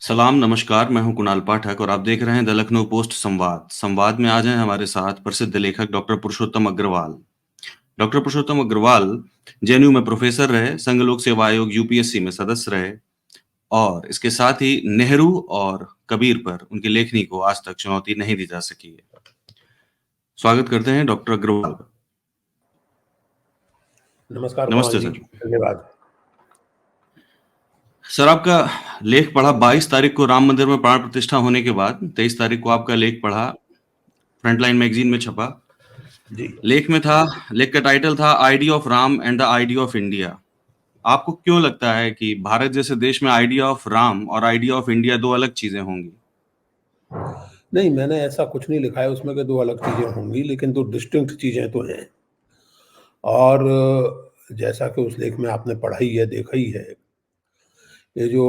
सलाम, नमस्कार, मैं हूँ कुणाल पाठक और आप देख रहे हैं द लखनऊ पोस्ट संवाद। संवाद में आज हैं हमारे साथ प्रसिद्ध लेखक डॉक्टर पुरुषोत्तम अग्रवाल। डॉक्टर पुरुषोत्तम अग्रवाल जेएनयू में प्रोफेसर रहे, संघ लोक सेवा आयोग यूपीएससी में सदस्य रहे और इसके साथ ही नेहरू और कबीर पर उनकी लेखनी को आज तक चुनौती नहीं दी जा सकी है। स्वागत करते हैं डॉक्टर अग्रवाल। नमस्कार कुणाल नमस्ते जी, सर। धन्यवाद। सर, आपका लेख पढ़ा 22 तारीख को राम मंदिर में प्राण प्रतिष्ठा होने के बाद 23 तारीख को आपका लेख पढ़ा, फ्रंटलाइन मैगजीन में छपा। जी, लेख का टाइटल था idea of Ram and the idea of India. आपको क्यों लगता है कि भारत जैसे देश में आइडिया ऑफ राम और आइडिया ऑफ इंडिया दो अलग चीजें होंगी? नहीं मैंने ऐसा कुछ नहीं लिखा है उसमें कि दो अलग चीज़ें होंगी, लेकिन दो डिस्टिंक्ट चीज़ें तो हैं। और जैसा कि उस लेख में आपने पढ़ा ही है, देखा ही है, ये जो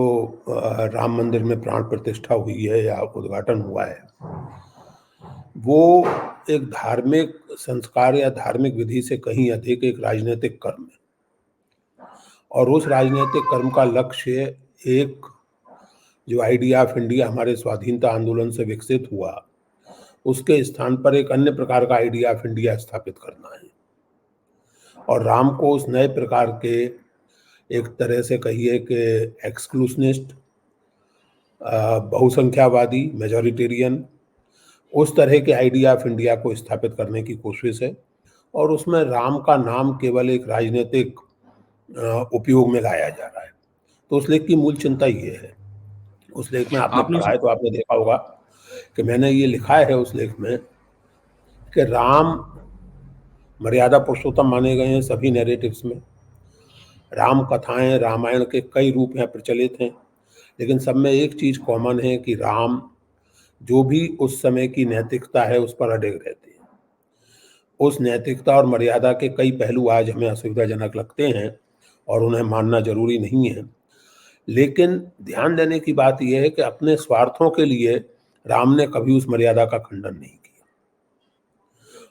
राम मंदिर में प्राण प्रतिष्ठा हुई है या उद्घाटन हुआ है, वो एक धार्मिक संस्कार या धार्मिक विधि से कहीं अधिक एक राजनीतिक कर्म है। और उस राजनीतिक कर्म का लक्ष्य एक जो आइडिया ऑफ इंडिया हमारे स्वाधीनता आंदोलन से विकसित हुआ, उसके स्थान पर एक अन्य प्रकार का आइडिया ऑफ इंडिया स्थापित करना है। और राम को उस नए प्रकार के, एक तरह से कहिए कि एक्सक्लूसिनिस्ट, बहुसंख्यावादी, मेजॉरिटेरियन, उस तरह के आइडिया ऑफ इंडिया को स्थापित करने की कोशिश है। और उसमें राम का नाम केवल एक राजनीतिक उपयोग में लाया जा रहा है। तो उस लेख की मूल चिंता ये है। उस लेख में आपने आपने पढ़ा है तो आपने देखा होगा कि मैंने ये लिखा है उस लेख में कि राम मर्यादा पुरुषोत्तम माने गए हैं सभी नैरेटिव्स में। राम कथाएं, रामायण के कई रूप यहाँ प्रचलित हैं, लेकिन सब में एक चीज़ कॉमन है कि राम जो भी उस समय की नैतिकता है उस पर अडिग रहते हैं। उस नैतिकता और मर्यादा के कई पहलू आज हमें असुविधाजनक लगते हैं और उन्हें मानना जरूरी नहीं है, लेकिन ध्यान देने की बात यह है कि अपने स्वार्थों के लिए राम ने कभी उस मर्यादा का खंडन नहीं किया।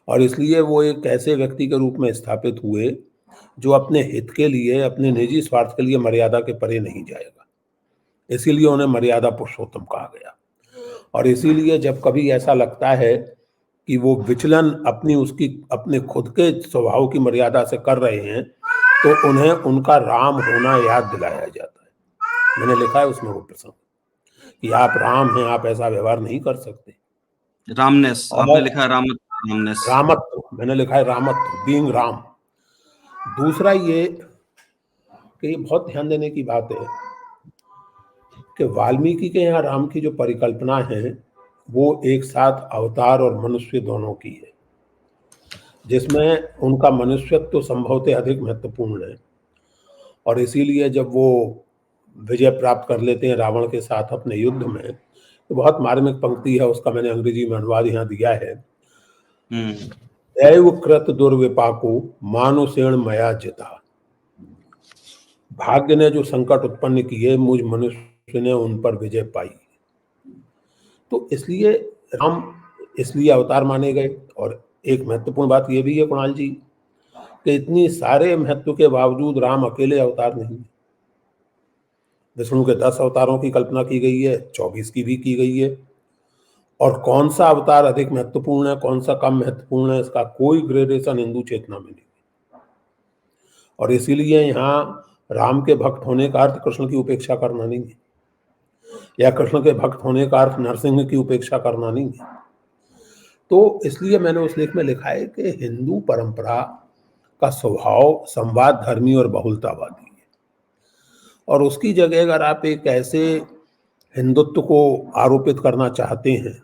और इसलिए वो एक ऐसे व्यक्ति के रूप में स्थापित हुए जो अपने हित के लिए, अपने निजी स्वार्थ के लिए मर्यादा के परे नहीं जाएगा। इसीलिए उन्हें मर्यादा पुरुषोत्तम कहा गया। और इसीलिए जब कभी ऐसा लगता है कि वो विचलन अपने खुद के स्वभाव की मर्यादा से कर रहे हैं, तो उन्हें उनका राम होना याद दिलाया जाता है। मैंने लिखा है उसमें वो प्रसंग कि आप राम हैं, आप ऐसा व्यवहार नहीं कर सकते। रामनेस, आपने और लिखा है रामनेस। रामत्व, मैंने लिखा है रामत्व, बीइंग राम। दूसरा ये कि ये बहुत ध्यान देने की बात है कि वाल्मीकि के यहाँ राम की जो परिकल्पना है वो एक साथ अवतार और मनुष्य दोनों की है, जिसमें उनका मनुष्यत्व तो संभवतः अधिक महत्वपूर्ण है। और इसीलिए जब वो विजय प्राप्त कर लेते हैं रावण के साथ अपने युद्ध में, तो बहुत मार्मिक पंक्ति है, उसका मैंने अंग्रेजी में अनुवाद यहाँ दिया है। दैव कृत दुर्विपाको मानुषेण मया जिता। भाग्य ने जो संकट उत्पन्न किए, मुझ मनुष्य ने उन पर विजय पाई। तो इसलिए राम इसलिए अवतार माने गए। और एक महत्वपूर्ण बात यह भी है कुणाल जी कि इतनी सारे महत्व के बावजूद राम अकेले अवतार नहीं है। विष्णु के 10 अवतारों की कल्पना की गई है, 24 की भी की गई है। और कौन सा अवतार अधिक महत्वपूर्ण है, कौन सा कम महत्वपूर्ण है, इसका कोई ग्रेडेशन हिंदू चेतना में नहीं। और इसीलिए यहाँ राम के भक्त होने का अर्थ कृष्ण की उपेक्षा करना नहीं है, या कृष्ण के भक्त होने का अर्थ नरसिंह की उपेक्षा करना नहीं है। तो इसलिए मैंने उस लेख में लिखा है कि हिंदू परंपरा का स्वभाव संवाद धर्मी और बहुलतावादी है। और उसकी जगह अगर आप एक ऐसे हिंदुत्व को आरोपित करना चाहते हैं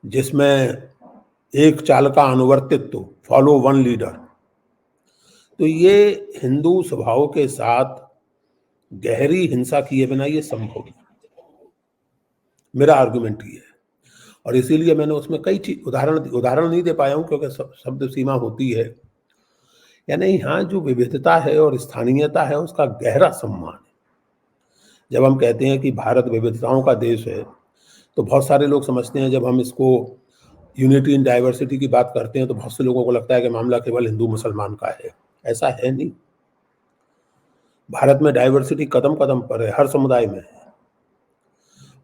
जिसमें एक चाल का अनुवर्तित्व, फॉलो वन लीडर, तो ये हिंदू स्वभाव के साथ गहरी हिंसा किए बिना ये संभव नहीं। मेरा आर्गुमेंट ये है। और इसीलिए मैंने उसमें कई चीज उदाहरण नहीं दे पाया हूं क्योंकि शब्द सीमा होती है। यानी यहाँ जो विविधता है और स्थानीयता है उसका गहरा सम्मान है। जब हम कहते हैं कि भारत विविधताओं का देश है, तो बहुत सारे लोग समझते हैं, जब हम इसको यूनिटी इन डाइवर्सिटी की बात करते हैं तो बहुत से लोगों को लगता है कि मामला केवल हिंदू मुसलमान का है। ऐसा है नहीं। भारत में डाइवर्सिटी कदम कदम पर है, हर समुदाय में है।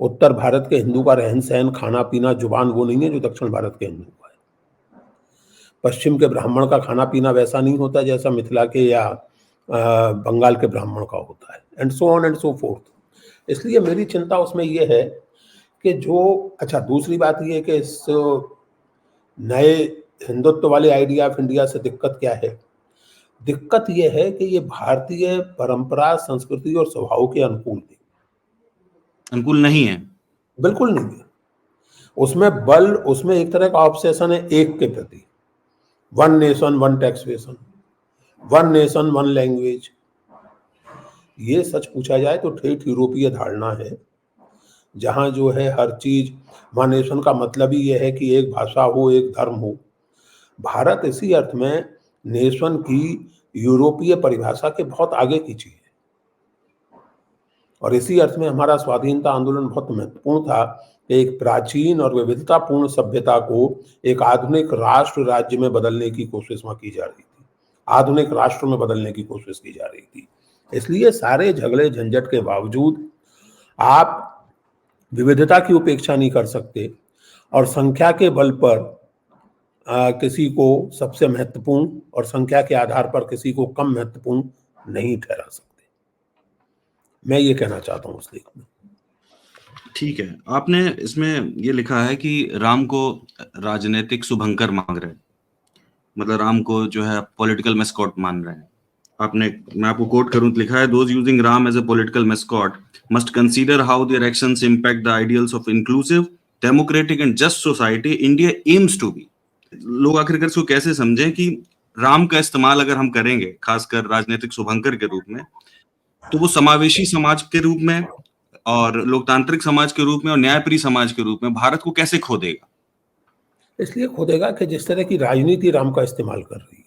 उत्तर भारत के हिंदू का रहन-सहन, खाना-पीना, जुबान वो नहीं है जो दक्षिण भारत के हिंदू का है। पश्चिम के ब्राह्मण का खाना-पीना वैसा नहीं होता जैसा मिथिला के या बंगाल के ब्राह्मण का होता है, and so on and so fourth. इसलिए मेरी चिंता उसमें ये है कि जो अच्छा दूसरी बात ये है कि इस नए हिंदुत्व वाले आइडिया ऑफ इंडिया से दिक्कत क्या है? दिक्कत ये है कि ये भारतीय परंपरा, संस्कृति और स्वभाव के अनुकूल नहीं, अनुकूल नहीं है। बिल्कुल नहीं है। उसमें एक तरह का ऑब्सेशन है एक के प्रति, one nation one taxation, one nation one language. ये सच पूछा जाए तो ठेठ यूरोपीय धारणा है, जहाँ जो है हर चीज, वन नेशन का मतलब ही ये है कि एक भाषा हो, एक धर्म हो। भारत इसी अर्थ में नेशन की यूरोपीय परिभाषा के बहुत आगे की चीज है, और इसी अर्थ में हमारा स्वाधीनता आंदोलन बहुत महत्वपूर्ण था कि एक प्राचीन और विविधतापूर्ण सभ्यता को एक आधुनिक राष्ट्र राज्य में बदलने की कोशिश वहां की जा रही थी, आधुनिक राष्ट्र में बदलने की कोशिश की जा रही थी। इसलिए सारे झगड़े झंझट के बावजूद आप विविधता की उपेक्षा नहीं कर सकते और संख्या के बल पर किसी को सबसे महत्वपूर्ण और संख्या के आधार पर किसी को कम महत्वपूर्ण नहीं ठहरा सकते। मैं ये कहना चाहता हूँ उस लेख में। ठीक है, आपने इसमें ये लिखा है कि राम को राजनीतिक शुभंकर मांग रहे हैं, मतलब राम को जो है पॉलिटिकल मैस्कॉट मान रहे हैं। मैं आपको कोट करूं तो लिखा है, those using Ram as a political mascot must consider how their actions impact the ideals of inclusive democratic and just society India aims to be. लोग आखिरकार इसको कैसे समझें कि राम का इस्तेमाल अगर हम करेंगे खासकर राजनीतिक शुभंकर के रूप में, तो वो समावेशी समाज के रूप में और लोकतांत्रिक समाज के रूप में और न्यायप्रिय समाज के रूप में भारत को कैसे खो देगा? इसलिए खोदेगा कि जिस तरह की राजनीति राम का इस्तेमाल कर रही है।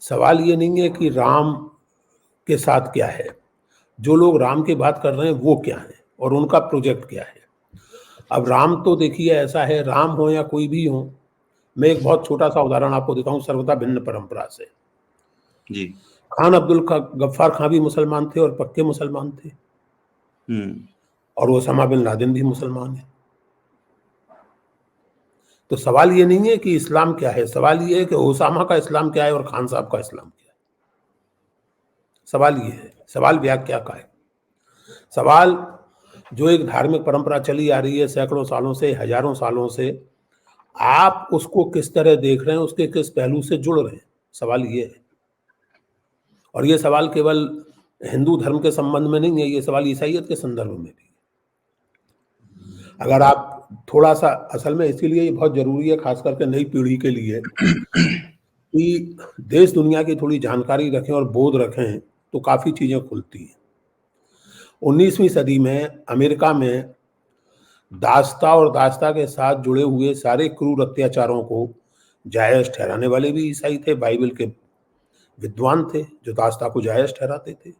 सवाल ये नहीं है कि राम के साथ क्या है, जो लोग राम की बात कर रहे हैं वो क्या है और उनका प्रोजेक्ट क्या है। अब राम तो देखिए ऐसा है, राम हो या कोई भी हो, मैं एक बहुत छोटा सा उदाहरण आपको देता हूँ सर्वथा भिन्न परंपरा से। जी। खान अब्दुल गफ्फार खां भी मुसलमान थे और पक्के मुसलमान थे, और ओसामा बिन लादेन भी मुसलमान है। तो सवाल ये नहीं है कि इस्लाम क्या है, सवाल ये है कि ओसामा का इस्लाम क्या है और खान साहब का इस्लाम क्या है। सवाल ये है, सवाल व्याख्या का है। सवाल जो एक धार्मिक परंपरा चली आ रही है सैकड़ों सालों से, हजारों सालों से, आप उसको किस तरह देख रहे हैं, उसके किस पहलू से जुड़ रहे हैं, सवाल ये है। और ये सवाल केवल हिंदू धर्म के संबंध में नहीं है, ये सवाल ईसाइयत के संदर्भ में भी है। अगर आप थोड़ा सा, असल में इसीलिए ये बहुत जरूरी है खास करके नई पीढ़ी के लिए कि देश दुनिया की थोड़ी जानकारी रखें और बोध रखें, तो काफी चीजें खुलती हैं। 19वीं सदी में अमेरिका में दास्ता और दास्ता के साथ जुड़े हुए सारे क्रूर अत्याचारों को जायज ठहराने वाले भी ईसाई थे, बाइबल के विद्वान थे जो दास्ता को जायज ठहराते थे।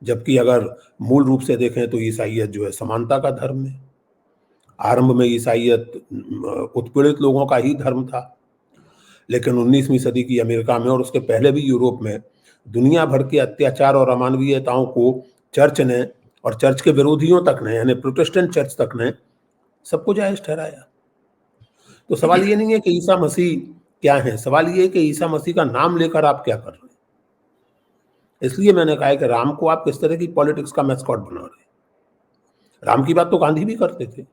जबकि अगर मूल रूप से देखें तो ईसाइयत जो है समानता का धर्म है। आरंभ में ईसाइयत उत्पीड़ित लोगों का ही धर्म था, लेकिन 19वीं सदी की अमेरिका में और उसके पहले भी यूरोप में दुनिया भर के अत्याचार और अमानवीयताओं को चर्च ने, और चर्च के विरोधियों तक ने, यानी प्रोटेस्टेंट चर्च तक ने, सबको जायज ठहराया। तो सवाल ये नहीं है कि ईसा मसीह क्या है, सवाल ये है कि ईसा मसीह का नाम लेकर आप क्या कर रहे हैं। इसलिए मैंने कहा है कि राम को आप किस तरह की पॉलिटिक्स का मैस्कॉट बना रहे हैं। राम की बात तो गांधी भी करते थे,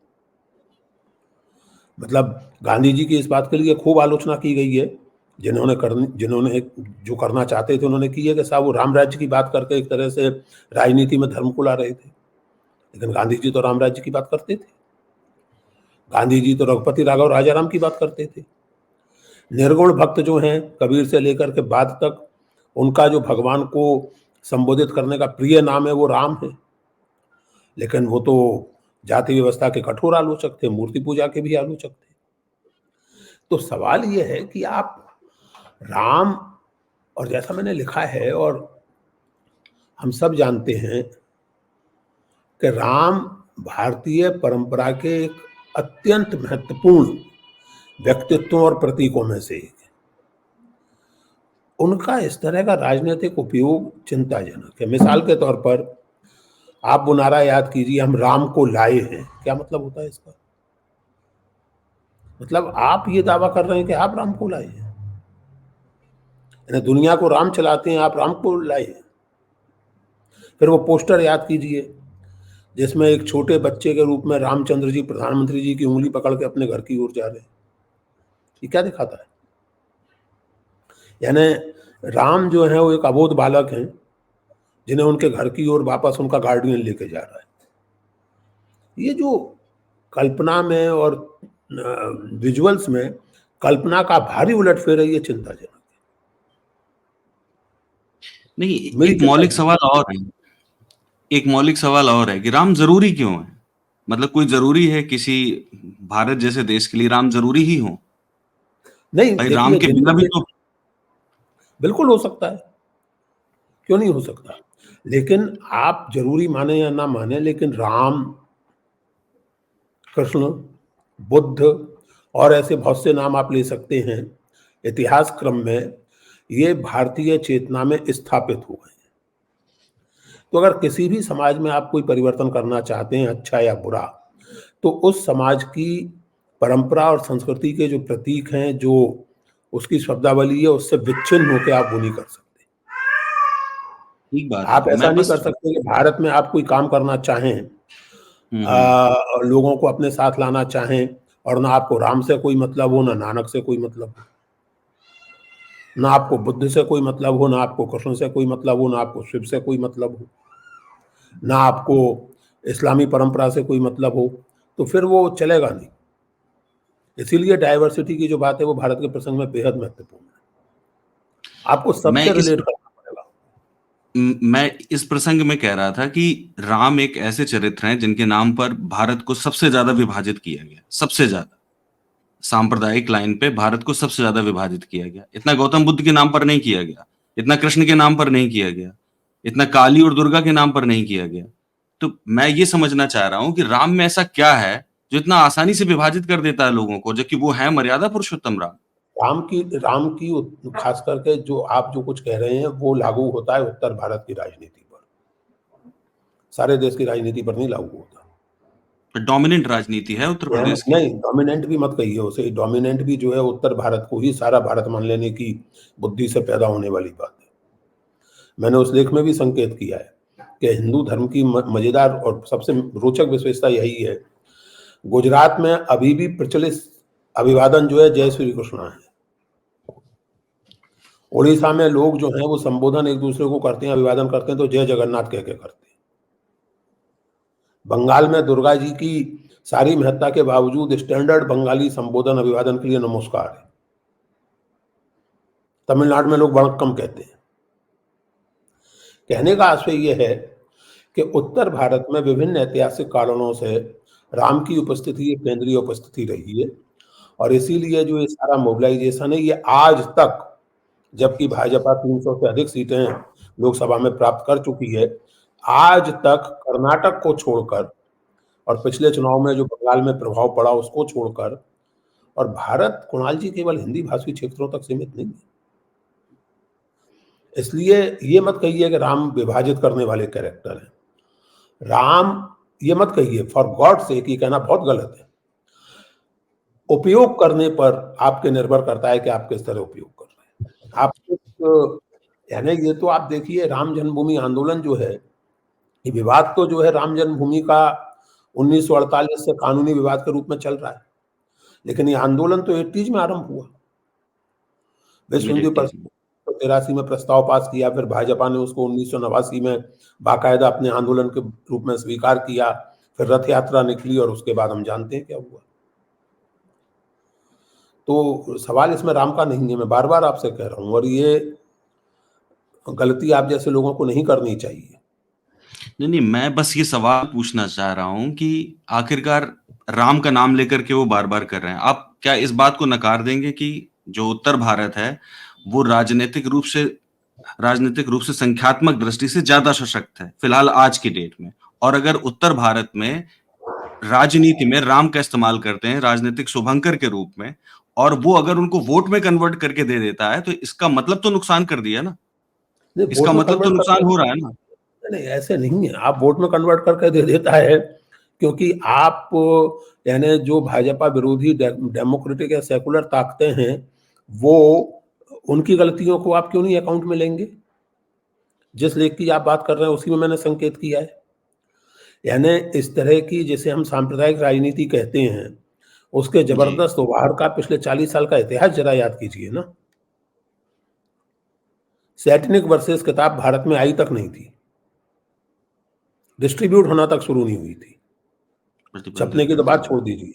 मतलब गांधी जी की इस बात के लिए खूब आलोचना की गई है। जिन्होंने जो करना चाहते थे उन्होंने की है कि साहब वो राम राज्य की बात करके एक तरह से राजनीति में धर्म को ला रहे थे, लेकिन गांधी जी तो राम राज्य की बात करते थे। गांधी जी तो रघुपति राघव राजाराम की बात करते थे। निर्गुण भक्त जो हैं कबीर से लेकर के बाद तक, उनका जो भगवान को संबोधित करने का प्रिय नाम है वो राम है, लेकिन वो तो जाति व्यवस्था के कठोर आलोचक थे, मूर्ति पूजा के भी आलोचक थे। तो सवाल ये है कि आप राम, और जैसा मैंने लिखा है और हम सब जानते हैं कि राम भारतीय परंपरा के एक अत्यंत महत्वपूर्ण व्यक्तित्वों और प्रतीकों में से एक है। उनका इस तरह का राजनीतिक उपयोग चिंताजनक है। मिसाल के तौर पर आप वो नारा याद कीजिए, हम राम को लाए हैं। क्या मतलब होता है इसका? मतलब आप ये दावा कर रहे हैं कि आप राम को लाए हैं, यानी दुनिया को राम चलाते हैं, आप राम को लाए हैं। फिर वो पोस्टर याद कीजिए जिसमें एक छोटे बच्चे के रूप में रामचंद्र जी प्रधानमंत्री जी की उंगली पकड़ के अपने घर की ओर जा रहे हैं। ये क्या दिखाता है? यानी राम जो है वो एक अबोध बालक हैं जिन्हें उनके घर की ओर वापस उनका गार्डियन लेके जा रहा है। ये जो कल्पना में और विजुअल्स में कल्पना का भारी उलटफेर है, ये चिंताजनक है। नहीं, मेरी एक चिंता मौलिक ये है। सवाल और है। एक मौलिक सवाल और है कि राम ज़रूरी क्यों है? मतलब कोई ज़रूरी है किसी भारत जैसे देश के लिए राम ज़रूरी ही हों? नहीं, भाई राम देखिए के बिना भी तो बिल्कुल हो सकता है, क्यों नहीं हो सकता? लेकिन आप ज़रूरी माने या ना माने, लेकिन राम, कृष्ण, बुद्ध और ऐसे बहुत से नाम आप ले सकते हैं, इतिहास क्रम में ये भारतीय चेतना में स्थापित हुए हैं। तो अगर किसी भी समाज में आप कोई परिवर्तन करना चाहते हैं, अच्छा या बुरा, तो उस समाज की परंपरा और संस्कृति के जो प्रतीक हैं, जो उसकी शब्दावली है, उससे विच्छिन्न होके आप वो नहीं कर सकते। ठीक बात आप है। ऐसा मैं नहीं बस कर सकते कि भारत में आप कोई काम करना चाहें, हुँ, हुँ। लोगों को अपने साथ लाना चाहें और ना आपको राम से कोई मतलब हो, ना नानक से कोई मतलब हो। ना आपको बुद्ध से कोई मतलब हो, ना आपको कृष्ण से कोई मतलब हो, ना आपको शिव से कोई मतलब हो, ना आपको इस्लामी परंपरा से कोई मतलब हो, तो फिर वो चलेगा नहीं। इसीलिए डाइवर्सिटी की जो बात है वो भारत के प्रसंग में बेहद महत्वपूर्ण है। आपको मैं सबसे इस रिलेट करना पड़ेगा। मैं इस प्रसंग में कह रहा था कि राम एक ऐसे चरित्र हैं जिनके नाम पर भारत को सबसे ज़्यादा विभाजित किया गया, सबसे ज़्यादा। सांप्रदायिक लाइन पे भारत को सबसे ज़्यादा विभाजित किया गया। इतना गौतम बुद्ध के नाम पर नहीं किया गया, इतना कृष्ण के नाम पर नहीं किया गया, इतना काली और दुर्गा के नाम पर नहीं किया गया। तो मैं ये समझना चाह रहा हूँ कि राम में ऐसा क्या है, जो इतना आसानी से विभाजित कर देता है लोगों को, जबकि वो है मर्यादा पुरुषोत्तम राम? राम की खास करके जो आप जो कुछ कह रहे हैं वो लागू होता है उत्तर भारत की राजनीति पर, सारे देश की राजनीति पर नहीं लागू होता। डोमिनेंट राजनीति है उत्तर यानी प्रदेश की। नहीं, डोमिनेंट भी मत कहिए उसे, डोमिनेंट भी जो है उत्तर भारत को ही सारा भारत मान लेने की बुद्धि से पैदा होने वाली बात है। मैंने उस लेख में भी संकेत किया है कि हिंदू धर्म की मजेदार और सबसे रोचक विशेषता यही है, गुजरात में अभी भी प्रचलित अभिवादन जो है जय श्री कृष्णा है। उड़ीसा में लोग जो हैं वो संबोधन एक दूसरे को करते हैं, अभिवादन करते हैं तो जय जगन्नाथ कह के करते हैं। बंगाल में दुर्गा जी की सारी महत्ता के बावजूद स्टैंडर्ड बंगाली संबोधन अभिवादन के लिए नमस्कार है। तमिलनाडु में लोग वणक्कम कहते हैं। कहने का आशय यह है कि उत्तर भारत में विभिन्न ऐतिहासिक कारणों से राम की उपस्थिति एक केंद्रीय उपस्थिति रही है और इसीलिए जो ये सारा मोबिलाइजेशन है ये आज तक, जबकि भाजपा 300 से अधिक सीटें लोकसभा में प्राप्त कर चुकी है, आज तक कर्नाटक को छोड़कर और पिछले चुनाव में जो बंगाल में प्रभाव पड़ा उसको छोड़कर, और भारत, कुणाल जी, केवल हिंदी भाषी क्षेत्रों तक सीमित नहीं है। इसलिए ये मत कहिए कि राम विभाजित करने वाले कैरेक्टर हैं। राम, ये मत कहिए, फॉर गॉड सेक, ये कहना बहुत गलत है। उपयोग करने पर आपके निर्भर करता है कि आप किस तरह उपयोग कर रहे हैं। आप यानी ये तो आप देखिए, राम जन्मभूमि आंदोलन जो है, ये विवाद तो जो है राम जन्मभूमि का 1948 से कानूनी विवाद के रूप में चल रहा है, लेकिन ये आंदोलन तो 80s में आरंभ हुआ। विश्व मिड हिंदू एटीज़ परिषद में। ने 83 में प्रस्ताव पास किया, फिर भाजपा ने उसको 1989 में बाकायदा अपने आंदोलन के रूप में स्वीकार किया, फिर रथ यात्रा निकली और उसके बाद हम जानते हैं क्या हुआ। तो सवाल इसमें राम का नहीं है, मैं बार बार आपसे कह रहा हूँ, और ये गलती आप जैसे लोगों को नहीं करनी चाहिए। नहीं, नहीं, मैं बस ये सवाल पूछना चाह रहा हूँ कि आखिरकार राम का नाम लेकर के वो बार-बार कर रहे हैं। आप क्या इस बात को नकार देंगे कि जो उत्तर भारत है, वो राजनीतिक रूप से संख्यात्मक दृष्टि से ज़्यादा सशक्त है, फिलहाल आज की डेट में? और अगर उत्तर भारत में राजनीति में राम का इस्तेमाल करते हैं राजनीतिक शुभंकर के रूप में, और वो अगर उनको वोट में कन्वर्ट करके दे देता है, तो इसका मतलब तो नुकसान कर दिया ना? नहीं, इसका वोट में मतलब तो कन्वर्ट नुकसान करके, हो रहा है ना? नहीं, ऐसे नहीं है। आप वोट में कन्वर्ट करके दे देता है, क्योंकि आप यानी जो भाजपा विरोधी डेमोक्रेटिक या सेकुलर ताकतें हैं, वो उनकी गलतियों को आप क्यों नहीं अकाउंट में लेंगे? जिस लेख की आप बात कर रहे हैं उसी में मैंने संकेत किया है। यानी इस तरह की जिसे हम सांप्रदायिक राजनीति कहते हैं, उसके जी, जबरदस्त उभार का पिछले 40 साल का इतिहास ज़रा याद कीजिए ना। सैटेनिक वर्सेस किताब भारत में आई तक नहीं थी, डिस्ट्रीब्यूट होना तक शुरू नहीं हुई थी। छपने प्रतिबंधित की तो था। बात छोड़ दीजिए।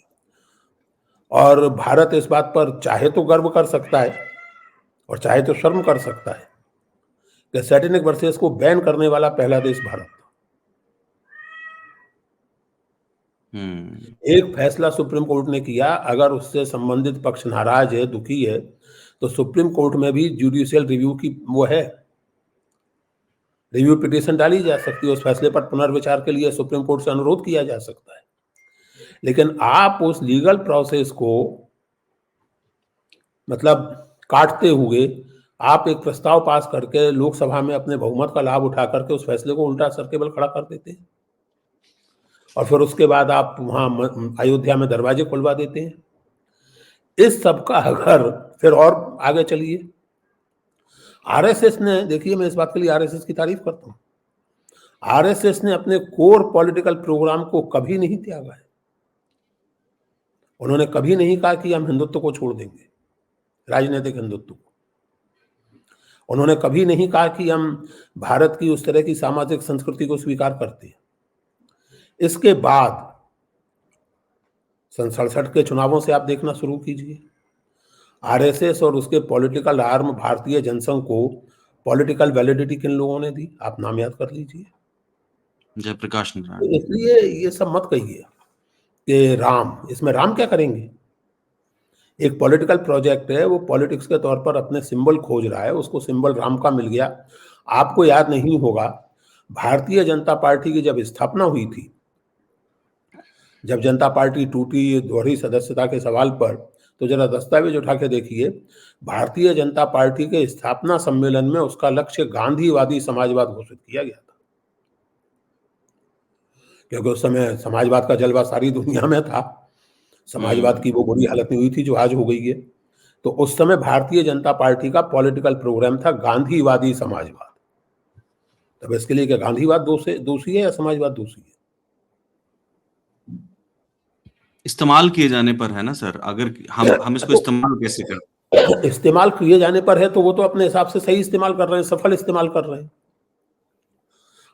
और भारत इस बात पर चाहे तो गर्व कर सकता है और चाहे तो शर्म कर सकता है कि सैटेनिक वर्सेस को बैन करने वाला पहला देश भारत था। हुँ, एक फैसला सुप्रीम कोर्ट ने किया, अगर उससे संबंधित पक्ष नाराज है, दुखी है, तो सुप्रीम कोर्ट में भी जुडिशियल रिव्यू की वो है, रिव्यू पिटीशन डाली जा सकती है। उस फैसले पर पुनर्विचार के लिए सुप्रीम कोर्ट से अनुरोध किया जा सकता है। लेकिन आप उस लीगल प्रोसेस को मतलब काटते हुए आप एक प्रस्ताव पास करके लोकसभा में अपने बहुमत का लाभ उठा करके उस फैसले को उल्टा सरकेबल खड़ा कर देते हैं, और फिर उसके बाद आप वहां अयोध्या में दरवाजे खुलवा देते हैं। इस सब का अगर फिर और आगे चलिए, आरएसएस ने, देखिए मैं इस बात के लिए आरएसएस की तारीफ करता हूं, आरएसएस ने अपने कोर पॉलिटिकल प्रोग्राम को कभी नहीं त्यागा है। उन्होंने कभी नहीं कहा कि हम हिंदुत्व को छोड़ देंगे, राजनीतिक हिंदुत्व को। उन्होंने कभी नहीं कहा कि हम भारत की उस तरह की सामाजिक संस्कृति को स्वीकार करते हैं। इसके बाद सन 67 के चुनावों से आप देखना शुरू कीजिए, आरएसएस और उसके पॉलिटिकल आर्म भारतीय जनसंघ को पॉलिटिकल वैलिडिटी किन लोगों ने दी, आप नाम याद कर लीजिए। जयप्रकाश तो नारायण। इसलिए ये सब मत कहिए कि राम, इसमें राम क्या करेंगे? एक पॉलिटिकल प्रोजेक्ट है, वो पॉलिटिक्स के तौर पर अपने सिंबल खोज रहा है, उसको सिंबल राम का मिल गया। आपको याद नहीं होगा, भारतीय जनता पार्टी की जब स्थापना हुई थी, जब जनता पार्टी टूटी दोहरी सदस्यता के सवाल पर, तो जरा दस्तावेज उठा के देखिए, भारतीय जनता पार्टी के स्थापना सम्मेलन में उसका लक्ष्य गांधीवादी समाजवाद घोषित किया गया था, क्योंकि उस समय समाजवाद का जलवा सारी दुनिया में था। समाजवाद की हुँ, वो बुरी हालत नहीं हुई थी जो आज हो गई है। तो उस समय भारतीय जनता पार्टी का पॉलिटिकल प्रोग्राम था गांधीवादी समाजवाद। तब इसके लिए क्या गांधीवाद दोषी है या समाजवाद दोषी है? इस्तेमाल किए जाने पर है ना सर, अगर हम इसको तो इस्तेमाल कैसे करें? इस्तेमाल किए जाने पर है तो वो तो अपने हिसाब से सही इस्तेमाल कर रहे हैं, सफल इस्तेमाल कर रहे हैं।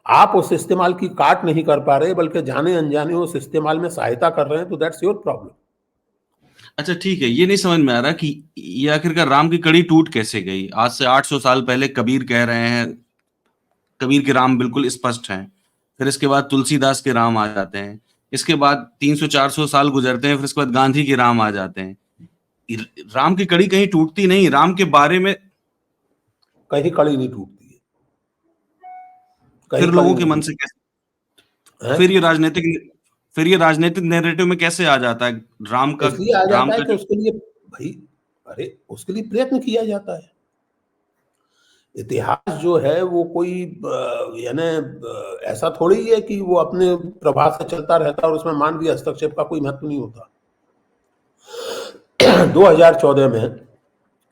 आप उस इस्तेमाल की काट नहीं कर पा रहे, बल्कि जाने अनजाने उस इस्तेमाल में सहायता कर रहे हैं, तो दैट्स योर प्रॉब्लम। अच्छा ठीक है, ये नहीं समझ में आ रहा कि ये आखिरकार राम की कड़ी टूट कैसे गई? आज से 800 साल पहले कबीर कह रहे हैं, कबीर के राम बिल्कुल स्पष्ट हैं। फिर इसके बाद तुलसीदास के राम आ जाते हैं। इसके बाद 300-400 साल गुजरते हैं, फिर इसके बाद गांधी के राम आ जाते हैं। इर राम की कड़ी कहीं टूटती नहीं, राम के बारे में कहीं कड़ी नहीं टूटती है, कहीं फिर कड़ी लोगों के नहीं मन टूटती से कैसे है। फिर ये राजनीतिक नैरेटिव में कैसे आ जाता है? इसलिए आ राम जाता है का कि जो उसके लिए भाई, अरे उसके लिए प्रयत्न किया जाता है। इतिहास जो है वो कोई यानी ऐसा थोड़ी है कि वो अपने प्रभाव से चलता रहता है और उसमें मानवीय हस्तक्षेप का कोई महत्व नहीं होता। 2014 में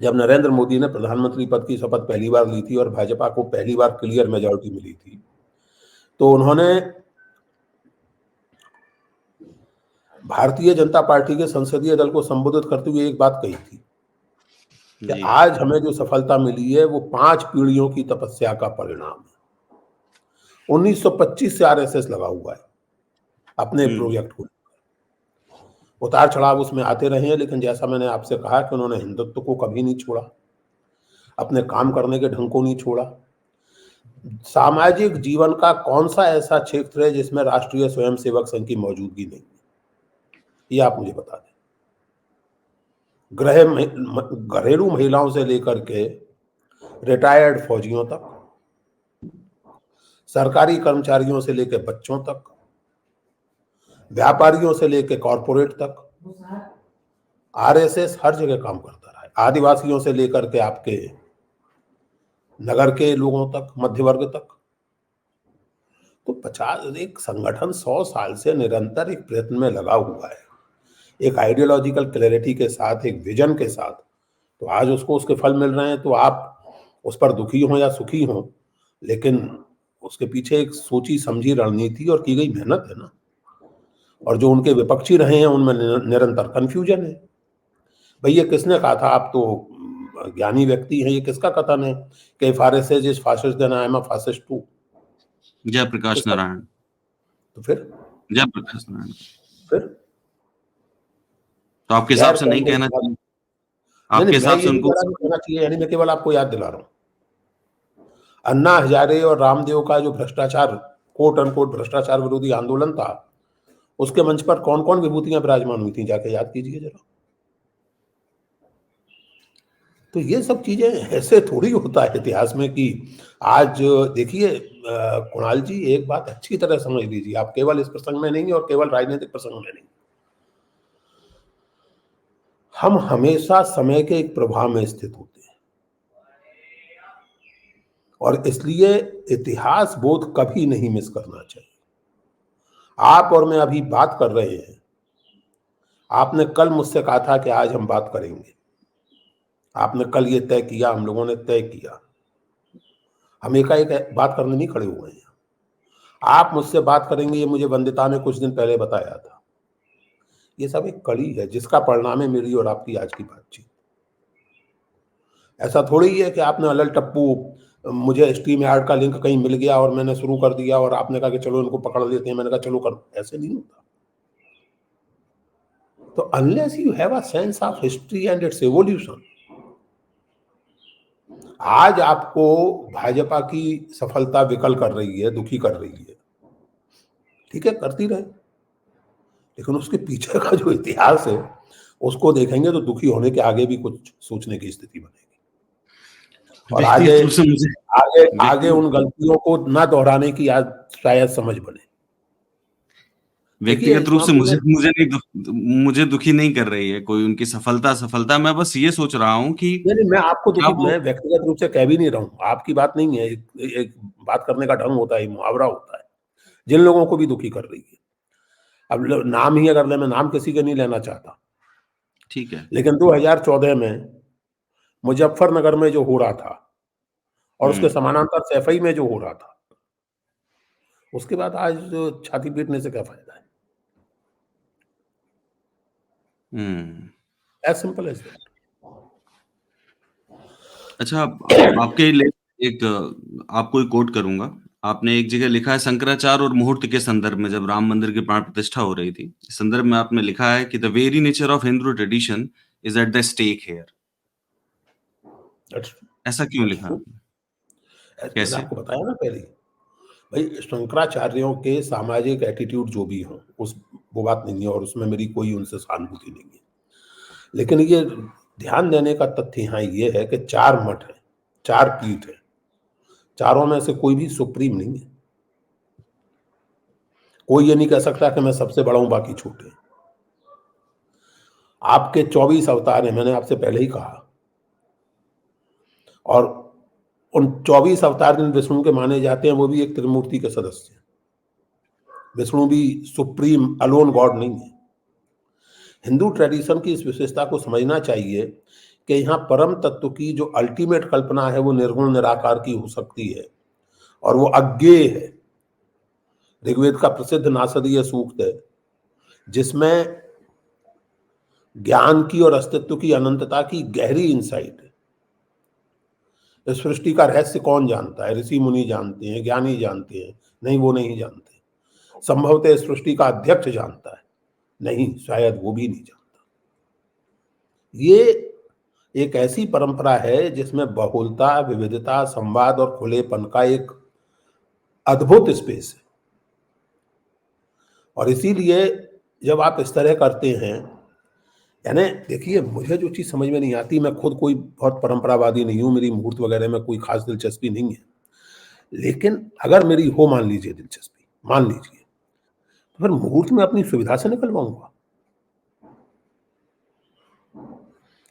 जब नरेंद्र मोदी ने प्रधानमंत्री पद की शपथ पहली बार ली थी और भाजपा को पहली बार क्लियर मेजॉरिटी मिली थी, तो उन्होंने भारतीय जनता पार्टी के संसदीय दल को संबोधित करते हुए एक बात कही थी कि जी। आज हमें जो सफलता मिली है वो 5 पीढ़ियों की तपस्या का परिणाम है। 1925 से आरएसएस लगा हुआ है अपने हुँ, प्रोजेक्ट को। उतार चढ़ाव उसमें आते रहे हैं, लेकिन जैसा मैंने आपसे कहा कि उन्होंने हिंदुत्व को कभी नहीं छोड़ा, अपने काम करने के ढंग को नहीं छोड़ा। सामाजिक जीवन का कौन सा ऐसा क्षेत्र है जिसमें राष्ट्रीय स्वयंसेवक संघ की मौजूदगी नहीं है? ये आप मुझे बता दें। घरेलू महिलाओं से लेकर के रिटायर्ड फौजियों तक, सरकारी कर्मचारियों से लेकर बच्चों तक, व्यापारियों से लेकर कॉरपोरेट तक, आरएसएस हर जगह काम करता रहा है। आदिवासियों से लेकर के आपके नगर के लोगों तक, मध्य वर्ग तक। तो 50 एक संगठन 100 साल से निरंतर एक प्रयत्न में लगा हुआ है, एक आइडियोलॉजिकल क्लैरिटी के साथ, एक विजन के साथ, तो आज उसको उसके फल मिल रहे हैं, तो आप उस पर दुखी हों या सुखी हों, लेकिन उसके पीछे एक सोची समझी रणनीति और की गई मेहनत है ना। और जो उनके विपक्षी रहे हैं उनमें निरंतर कन्फ्यूजन है। भाई ये किसने कहा था, आप तो ज्ञानी व्यक्ति हैं, ये किसका कथन है कि if RSS is fascist then I am a fascist too? Jayaprakash किसका? नारायण। तो फिर जयप्रकाश नारायण। फिर तो आपके हिसाब गैर से नहीं कांग्रेस कहना बात। चाहिए? नहीं आपके नहीं, मैं हिसाब ये से नहीं उनको कह रहा कि कहना चाहिए, यानी मैं केवल आपको याद दिला रहा हूँ। अन्ना हजारे और रामदेव का जो भ्रष्टाचार, कोट अनकोट भ्रष्टाचार विरोधी आंदोलन था, उसके मंच पर कौन कौन विभूतियां विराजमान हुई थी, जाके याद कीजिए जरा। तो ये सब चीजें ऐसे थोड़ी होता है इतिहास में कि आज देखिए कुणाल जी, एक बात अच्छी तरह समझ लीजिए, आप केवल इस प्रसंग में नहीं और केवल राजनीतिक प्रसंग में नहीं, हम हमेशा समय के एक प्रभाव में स्थित होते हैं, और इसलिए इतिहास बोध कभी नहीं मिस करना चाहिए। आप और मैं अभी बात कर रहे हैं, आपने कल मुझसे कहा था कि आज हम बात करेंगे, आपने कल ये तय किया, हम लोगों ने तय किया, हम एकाएक बात करने नहीं खड़े हुए हैं। आप मुझसे बात करेंगे, ये मुझे वंदिता ने कुछ दिन पहले बताया था। ये सब एक कड़ी है जिसका परिणाम है मेरी और आपकी आज की बातचीत। ऐसा थोड़ी ही है कि आपने अलल टप्पू, मुझे स्ट्रीम यार्ड का लिंक कहीं मिल गया और मैंने शुरू कर दिया और आपने कहा कि चलो इनको पकड़ लेते हैं, मैंने कहा चलो करो, ऐसे नहीं होता। तो unless you have a sense of history and it's evolution, आज आपको भाजपा की सफलता विकल कर रही है, दुखी कर रही है, ठीक है, करती रहे, लेकिन उसके पीछे का जो इतिहास है उसको देखेंगे तो दुखी होने के आगे भी कुछ सोचने की स्थिति बनेगी, और आगे व्यक्तिगत रूप से मुझे आगे आगे व्यक्ति उन गलतियों को ना दोहराने की आज शायद समझ बने। देखिए व्यक्तिगत इस रूप से मामले में, मुझे दुखी नहीं कर रही है कोई उनकी सफलता। मैं बस ये सोच रहा हूँ कि नहीं नहीं, मैं आपको क्या दुखी, वो मैं व्यक्तिगत रूप से कह भी नहीं रहा हूँ, आपकी बात नहीं है, एक बात करने का ढंग होता है, मुहावरा होता है, जिन लोगों को भी दुखी कर रही है। अब नाम ही अगर ले, मैं नाम किसी के नहीं लेना चाहता, ठीक है। लेकिन 2014 में मुजफ्फरनगर में जो हो रहा था और उसके हम्म। समानांतर सैफई में जो हो रहा था, उसके बाद आज जो छाती पीटने से क्या फायदा है? Hmm. As simple as that. अच्छा, आपके लिए एक आपको एक कोट करूंगा। आपने एक जगह लिखा है, शंकराचार्य और मुहूर्त के संदर्भ में जब राम मंदिर की प्राण प्रतिष्ठा हो रही थी, इस संदर्भ में आपने लिखा है कि the very nature of Hindu tradition is at the stake here. That's ऐसा क्यों दैट्स लिखा ट्रू। आपने? मैंने कैसे? आपको बताया ना पहले ही, भाई शंकराचार्यों के सामाजिक एटीट्यूड जो भी हो, उस वो बात नहीं है, और उसमें मेरी कोई उनसे सहानुभूति नहीं है, लेकिन ये ध्यान देने का तथ्य यहाँ ये है कि 4 मठ हैं, 4 पीठ हैं, चारों में से कोई भी सुप्रीम नहीं है। कोई ये नहीं कह सकता कि मैं सबसे बड़ा हूं बाकी छोटे हैं। आपके 24 अवतार हैं, मैंने आपसे पहले ही कहा, और उन 24 अवतार जिन विष्णु के माने जाते हैं वो भी एक त्रिमूर्ति के सदस्य हैं। विष्णु भी सुप्रीम अलोन गॉड नहीं है। हिंदू ट्रेडिशन की इस विशेषता को समझना चाहिए कि यहाँ परम तत्व की जो अल्टीमेट कल्पना है वो निर्गुण निराकार की हो सकती है, और वो अज्ञेय है। ऋग्वेद का प्रसिद्ध नासदीय सूक्त है जिसमें ज्ञान की और अस्तित्व की अनंतता की गहरी इंसाइट है। इस सृष्टि का रहस्य कौन जानता है? ऋषि मुनि जानते हैं, ज्ञानी जानते हैं, नहीं वो नहीं जानते। संभवतः इस सृष्टि का अध्यक्ष जानता है, नहीं शायद वो भी नहीं जानता। ये एक ऐसी परंपरा है जिसमें बहुलता, विविधता, संवाद और खुलेपन का एक अद्भुत स्पेस है, और इसीलिए जब आप इस तरह करते हैं, यानी देखिए मुझे जो चीज़ समझ में नहीं आती, मैं खुद कोई बहुत परंपरावादी नहीं हूँ, मेरी मुहूर्त वगैरह में कोई खास दिलचस्पी नहीं है, लेकिन अगर मेरी हो मान लीजिए दिलचस्पी, मान लीजिए, तो फिर मुहूर्त में अपनी सुविधा से निकलवाऊंगा।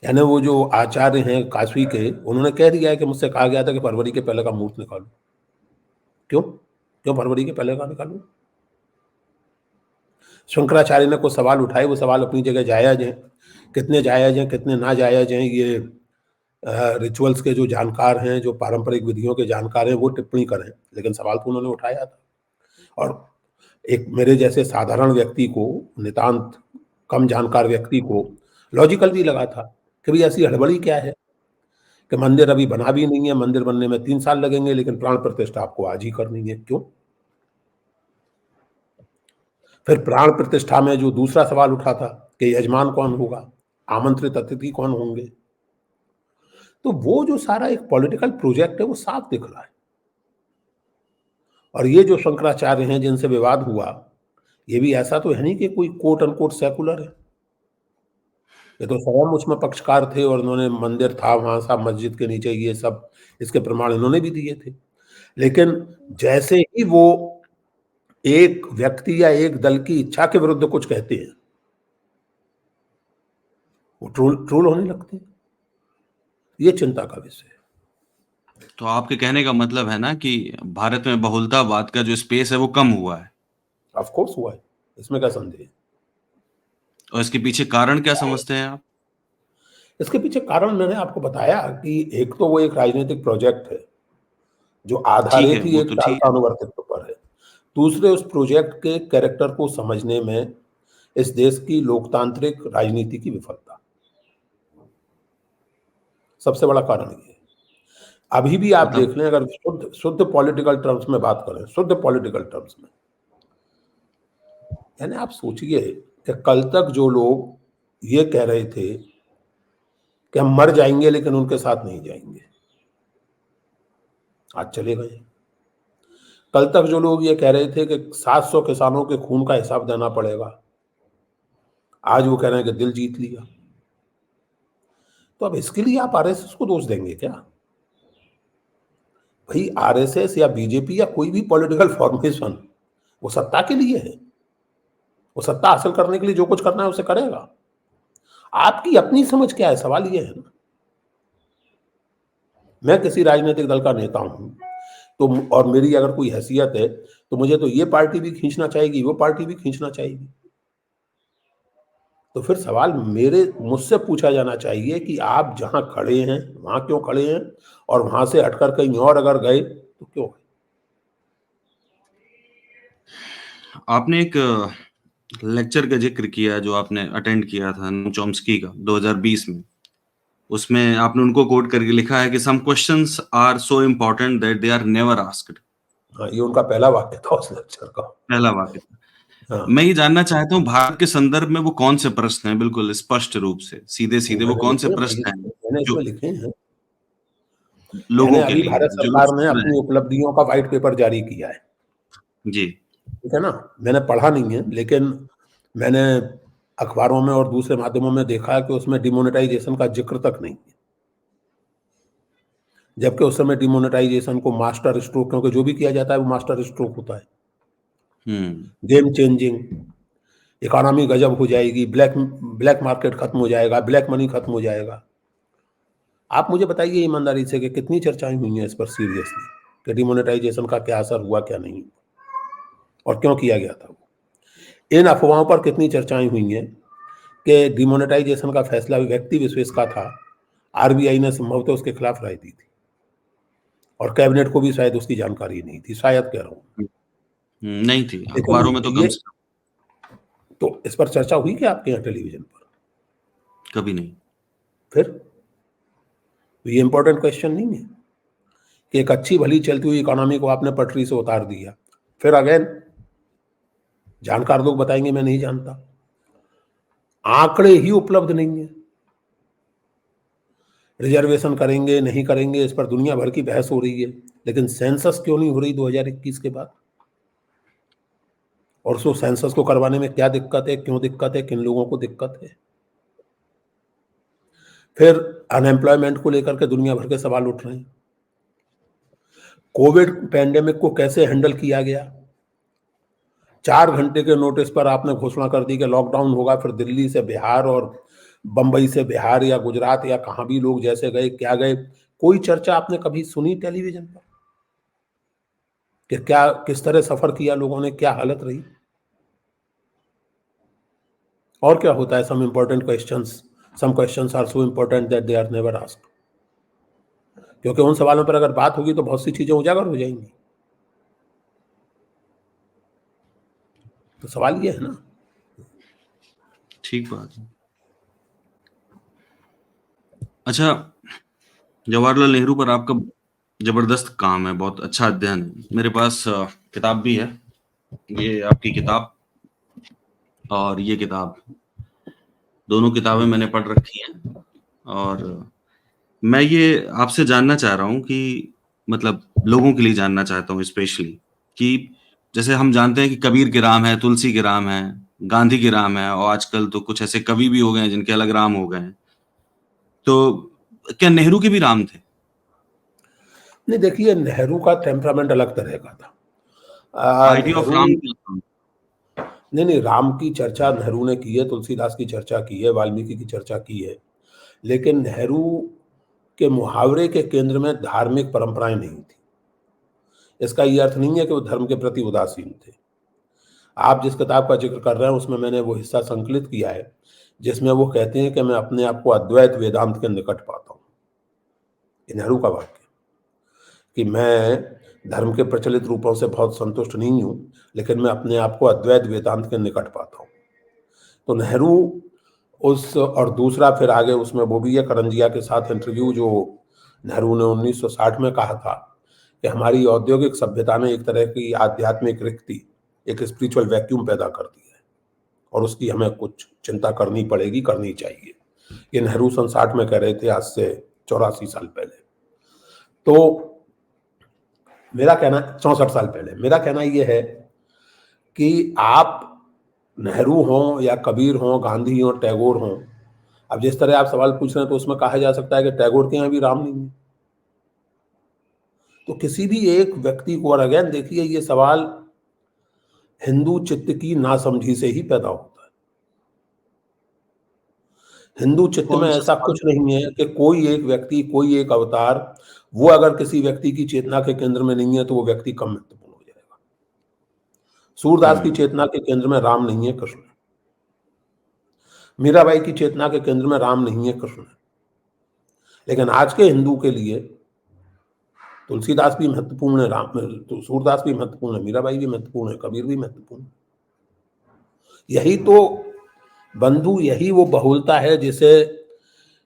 यानी वो जो आचार्य हैं काशी के, उन्होंने कह दिया है कि मुझसे कहा गया था कि फरवरी के पहले का मुहूर्त निकालो। क्यों? क्यों फरवरी के पहले का निकालूं? शंकराचार्य ने कुछ सवाल उठाए, वो सवाल अपनी जगह जायज़ हैं। कितने जायज़ हैं, कितने ना जायज़ हैं, ये रिचुअल्स के जो जानकार हैं, जो पारंपरिक विधियों के जानकार हैं, वो टिप्पणी करें, लेकिन सवाल तो उन्होंने उठाया था। और एक मेरे जैसे साधारण व्यक्ति को, नितांत कम जानकार व्यक्ति को लॉजिकल भी लगा था कि भई ऐसी हड़बड़ी क्या है कि मंदिर अभी बना भी नहीं है, मंदिर बनने में 3 साल लगेंगे, लेकिन प्राण प्रतिष्ठा आपको आज ही करनी है, क्यों? फिर प्राण प्रतिष्ठा में जो दूसरा सवाल उठा था कि यजमान कौन होगा? आमंत्रित अतिथि कौन होंगे? तो वो जो सारा एक पॉलिटिकल प्रोजेक्ट है, वो साफ दिख रहा है। और ये जो शंकराचार्य हैं जिनसे विवाद हुआ, ये भी ऐसा तो है नहीं कि कोई कोट अनकोट सेकुलर है। ये तो स्वयं उसमें पक्षकार थे और उन्होंने मंदिर था वहाँ साहब मस्जिद के नीचे, ये सब इसके प्रमाण इन्होंने भी दिए थे। लेकिन जैसे ही वो एक व्यक्ति या एक दल की इच्छा के विरुद्ध कुछ कहते हैं, वो ट्रोल ट्रोल होने लगते हैं। ये चिंता का विषय है। तो आपके कहने का मतलब है ना कि भारत में बहुलतावाद का जो स्पेस है वो कम हुआ है ऑफ कोर्स हुआ है, इसमें क्या संदेह है? और इसके पीछे कारण क्या समझते हैं आप? इसके पीछे कारण मैंने आपको बताया कि एक तो वो एक राजनीतिक प्रोजेक्ट है, जो ठीक है, आधारित ही वो एक तो ठीक है। चालकानुवर्तित्व पर है। दूसरे उस प्रोजेक्ट के कैरेक्टर को समझने में इस देश की लोकतांत्रिक राजनीति की विफलता, सबसे बड़ा कारण ये है। अभी भी आप मतलब देख लें, अगर शुद्ध शुद्ध पॉलिटिकल टर्म्स में बात करें, शुद्ध पॉलिटिकल टर्म्स में, यानी आप सोचिए कि कल तक जो लोग ये कह रहे थे कि हम मर जाएंगे लेकिन उनके साथ नहीं जाएंगे, आज चले गए। कल तक जो लोग ये कह रहे थे कि 700 किसानों के खून का हिसाब देना पड़ेगा, आज वो कह रहे हैं कि दिल जीत लिया। तो अब इसके लिए आप आरएसएस को दोष देंगे क्या? भाई आरएसएस या बीजेपी या कोई भी पॉलिटिकल फॉर्मेशन, वो सत्ता के लिए है। वो सत्ता हासिल करने के लिए जो कुछ करना है उसे करेगा। आपकी अपनी समझ क्या है, सवाल ये है ना। मैं किसी राजनीतिक दल का नेता हूं, तो और मेरी अगर कोई हैसियत है, तो मुझे तो ये पार्टी भी खींचना चाहेगी, वो पार्टी भी खींचना चाहेगी। तो फिर सवाल मेरे मुझसे पूछा जाना चाहिए कि आप जहां खड़े हैं वहां क्यों खड़े हैं, और वहां से हटकर कहीं और अगर गए तो क्यों गए? आपने एक लेक्चर का ज़िक्र किया जो आपने अटेंड किया था नोम चॉम्स्की का 2020 में। उसमें आपने उनको कोट करके लिखा है कि some questions are so important that they are never asked. हाँ, ये उनका पहला वाक्य था उस लेक्चर का। पहला वाक्य था। हाँ, मैं ये जानना चाहता हूँ भारत के संदर्भ में वो कौन से प्रश्न हैं बिल्कुल स्पष्ट रूप से, सीधे-सीधे वो मैंने कौन से लिखे हैं भाई, प्रश्न हैं मैंने जो इसमें लिखे हैं। यानी लोगों के अभी लिए, भारत जो लोग सरकार ने सुन रहे अपनी हैं? उपलब्धियों का व्हाइट पेपर जारी किया है। जी। ठीक है ना? मैंने पढ़ा नहीं है, लेकिन मैंने अखबारों में और दूसरे माध्यमों में देखा है कि उसमें डिमोनेटाइजेशन का ज़िक्र तक नहीं है। जबकि उस समय डिमोनेटाइजेशन को मास्टर स्ट्रोक, क्योंकि जो भी किया जाता है वो मास्टर स्ट्रोक होता है। हुँ। गेम चेंजिंग, इकोनॉमी गजब हो जाएगी, ब्लैक ब्लैक मार्केट खत्म हो जाएगा, ब्लैक मनी खत्म हो जाएगा। आप मुझे बताइए ईमानदारी से कि कितनी चर्चाएँ हुई हैं इस पर सीरियसली, कि डिमोनेटाइजेशन का क्या असर हुआ, क्या नहीं और क्यों किया गया था वो? इन अफ़वाहों पर कितनी चर्चाएँ हुई हैं कि डिमोनेटाइजेशन का फैसला व्यक्ति विशेष का था, आरबीआई ने संभवतः उसके खिलाफ राय दी थी और कैबिनेट को भी शायद उसकी जानकारी नहीं थी, शायद कह रहा हूँ। हुँ, नहीं थी, लेकिन अखबारों में तो कम ये, से कम तो इस पर चर्चा हुई क्या आपके यहाँ टेलीविज़न पर? कभी नहीं। फिर? तो ये इम्पोर्टेंट क्वेश्चन नहीं है कि एक अच्छी भली चलती हुई इकोनॉमी को आपने पटरी से उतार दिया। फिर अगेन जानकार लोग बताएँगे मैं नहीं जानता। आंकड़े ही उपलब्ध नहीं है। रिजर्वेशन करेंगे, नहीं करेंगे, इस पर दुनिया भर की बहस हो रही है। लेकिन सेंसस क्यों नहीं हो रही 2021 के बाद? और सो सेंसस को करवाने में क्या दिक्कत है, क्यों दिक्कत है, किन लोगों को दिक्कत है? फिर अनएम्प्लॉयमेंट को लेकर के दुनिया भर के सवाल उठ रहे हैं। कोविड पैंडेमिक को कैसे हैंडल किया गया? 4 घंटे के नोटिस पर आपने घोषणा कर दी कि लॉकडाउन होगा, फिर दिल्ली से बिहार और बंबई से बिहार या गुजरात या कहाँ भी लोग जैसे गए, क्या गए? कोई चर्चा आपने कभी सुनी टेलीविज़न पर? कि क्या किस तरह सफर किया लोगों ने, क्या हालत रही। और क्या होता है, some important questions, some questions are so important that they are never asked. क्योंकि उन सवालों पर अगर बात होगी तो बहुत सी चीजें उजागर हो जाएंगी। तो सवाल ये है ना। ठीक बात है। अच्छा, जवाहरलाल नेहरू पर आपका जबरदस्त काम है, बहुत अच्छा अध्ययन है। मेरे पास किताब भी है, ये आपकी किताब और ये किताब, दोनों किताबें मैंने पढ़ रखी हैं। और मैं ये आपसे जानना चाह रहा हूँ कि मतलब लोगों के लिए जानना चाहता हूँ स्पेशली, कि जैसे हम जानते हैं कि कबीर के राम है, तुलसी के राम है, गांधी के राम है, और आजकल तो कुछ ऐसे कवि भी हो गए हैं जिनके अलग राम हो गए हैं। तो क्या नेहरू के भी राम थे? नहीं, देखिए, नेहरू का टेम्परामेंट अलग तरह का था। आइडिया ऑफ नेहरू, राम क्या था? नहीं नहीं, राम की चर्चा नेहरू ने की है, तुलसीदास की चर्चा की है, वाल्मीकि की चर्चा की है। लेकिन नेहरू के मुहावरे के केंद्र में धार्मिक परंपराएं नहीं थी। इसका ये अर्थ नहीं है कि वो धर्म के प्रति उदासीन थे। आप जिस किताब का जिक्र कर रहे हैं उसमें मैंने वो हिस्सा संकलित किया है जिसमें वो कहते हैं कि मैं अपने आप को अद्वैत वेदांत के निकट पाता हूँ। ये नेहरू का वाक्य, कि मैं धर्म के प्रचलित रूपों से बहुत संतुष्ट नहीं हूँ, लेकिन मैं अपने आप को अद्वैत वेदांत के निकट पाता हूँ। तो नेहरू उस, और दूसरा फिर आगे उसमें वो भी है, करंजिया के साथ इंटरव्यू जो नेहरू ने 1960 में कहा था कि हमारी औद्योगिक सभ्यता ने एक तरह की आध्यात्मिक रिक्ति, एक स्पिरिचुअल वैक्यूम पैदा कर दी है और उसकी हमें कुछ चिंता करनी पड़ेगी, करनी चाहिए। ये नेहरू सन 60 में कह रहे थे, आज से 84 साल पहले। तो मेरा कहना, 64 साल पहले, मेरा कहना यह है कि आप नेहरू हों या कबीर हों, गांधी हों, टैगोर हों, अब जिस तरह आप सवाल पूछ रहे हैं तो उसमें कहा जा सकता है कि टैगोर के यहाँ भी राम नहीं है। तो किसी भी एक व्यक्ति को, और अगेन देखिए, ये सवाल हिंदू चित्त की नासमझी से ही पैदा होता है। हिंदू चित्त में कौन सा ऐसा सवाल? कुछ नहीं है कि कोई एक व्यक्ति, कोई एक अवतार, वो अगर किसी व्यक्ति की चेतना के केंद्र में नहीं है तो वो व्यक्ति कम महत्वपूर्ण हो जाएगा। सूरदास की चेतना के केंद्र में राम नहीं है, कृष्ण है। मीराबाई की चेतना के केंद्र में राम नहीं है, कृष्ण है। लेकिन आज के हिंदू के लिए तुलसीदास भी महत्वपूर्ण है, राम तो सूरदास भी महत्वपूर्ण है, मीराबाई भी महत्वपूर्ण है, कबीर भी महत्वपूर्ण है। यही तो बंधु, यही वो बहुलता है जिसे